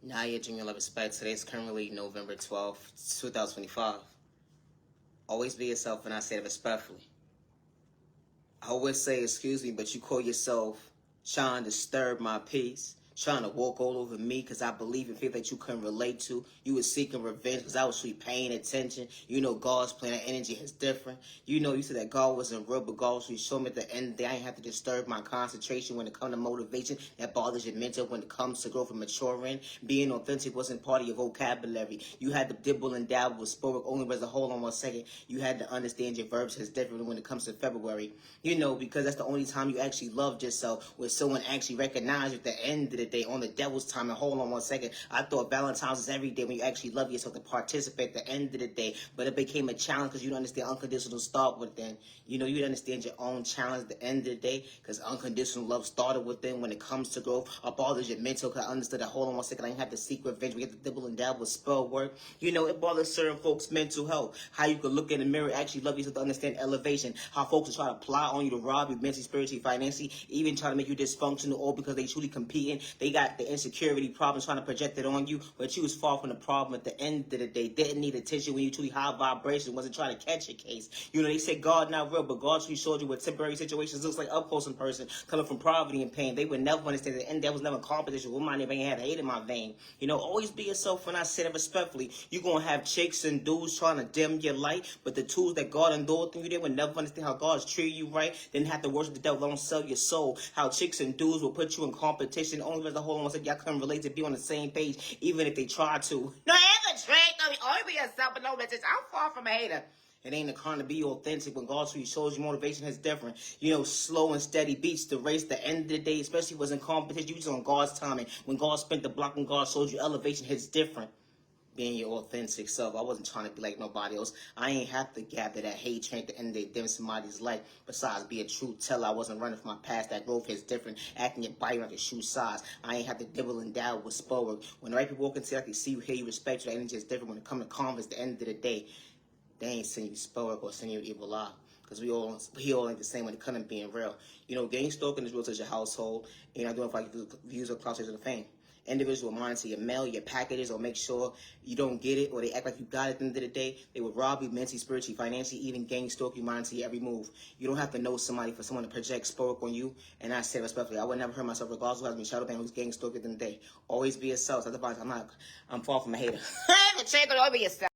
Now you're drinking love respect. Today is currently November 12th, 2025. Always be yourself, and I say it respectfully. I always say, excuse me, but you call yourself trying to disturb my peace, trying to walk all over me because I believe in faith that you couldn't relate to. You were seeking revenge because I was really paying attention. You know God's plan and energy is different. You know you said that God wasn't real, but God was really showing me at the end of the day I ain't have to disturb my concentration when it comes to motivation. That bothers your mental when it comes to growth and maturing. Being authentic wasn't part of your vocabulary. You had to dibble and dabble with spoke only as a hold on 1 second. You had to understand your verbs is different when it comes to February. You know, because that's the only time you actually loved yourself, where someone actually recognized you at the end of the day on the devil's time. And hold on 1 second, I thought Valentine's is every day when you actually love yourself to participate at the end of the day, but it became a challenge because you don't understand unconditional start within. You know, you don't understand your own challenge at the end of the day because unconditional love started within. When it comes to growth, it bothers your mental because I understood that hold on 1 second, I didn't have to seek revenge. We get the dibble and dabble with spell work. You know, it bothers certain folks' mental health. How you can look in the mirror, actually love yourself to understand elevation. How folks are trying to plot on you to rob you mentally, spiritually, financially, even trying to make you dysfunctional, all because they truly competing. They got the insecurity problems trying to project it on you, but you was far from the problem at the end of the day. Didn't need attention when you truly high vibration, wasn't trying to catch a case. You know, they say God not real, but God truly showed you what temporary situations looks like up close in person, coming from poverty and pain. They would never understand that, and there was never competition with my name. I ain't had hate in my vein. You know, always be yourself. When I say that respectfully, you gonna have chicks and dudes trying to dim your light, but the tools that God endured through you, they would never understand how God's treated you right. Didn't have to worship the devil, don't sell your soul. How chicks and dudes will put you in competition only as a whole one said y'all couldn't relate to be on the same page, even if they tried to. No, it's a trick. I mean, only be yourself, but no, that's I'm far from a hater. It ain't a crime to be authentic when God truly shows you motivation is different. You know, slow and steady beats the race. The end of the day, especially was in competition, you was on God's timing. When God spent the block and God showed you elevation, hits different. Being your authentic self. I wasn't trying to be like nobody else. I ain't have to gather that hate train at the end of the day, dim somebody's life. Besides, be a true teller. I wasn't running from my past. That growth is different. Acting your body like a shoe size. I ain't have to dibble and dabble with spell work. When the right people walk into, I can see you, hear you, respect you. That energy is different when it comes to conference. At the end of the day, they ain't sending you spell work or sending you evil eye. Because we all ain't the same when it comes to being real. You know, gang stalking is real to your household. You're not doing it for like views or clout or fame. Individuals will monitor your mail, your packages, or make sure you don't get it, or they act like you got it at the end of the day. They will rob you mentally, spiritually, financially, even gang stalk you, monitor your every move. You don't have to know somebody for someone to project spoke on you. And I say respectfully, I would never hurt myself regardless of who has been shouted at who's gang stalked at the end of the day. Always be yourself. Otherwise, I'm far from a hater. Always be yourself.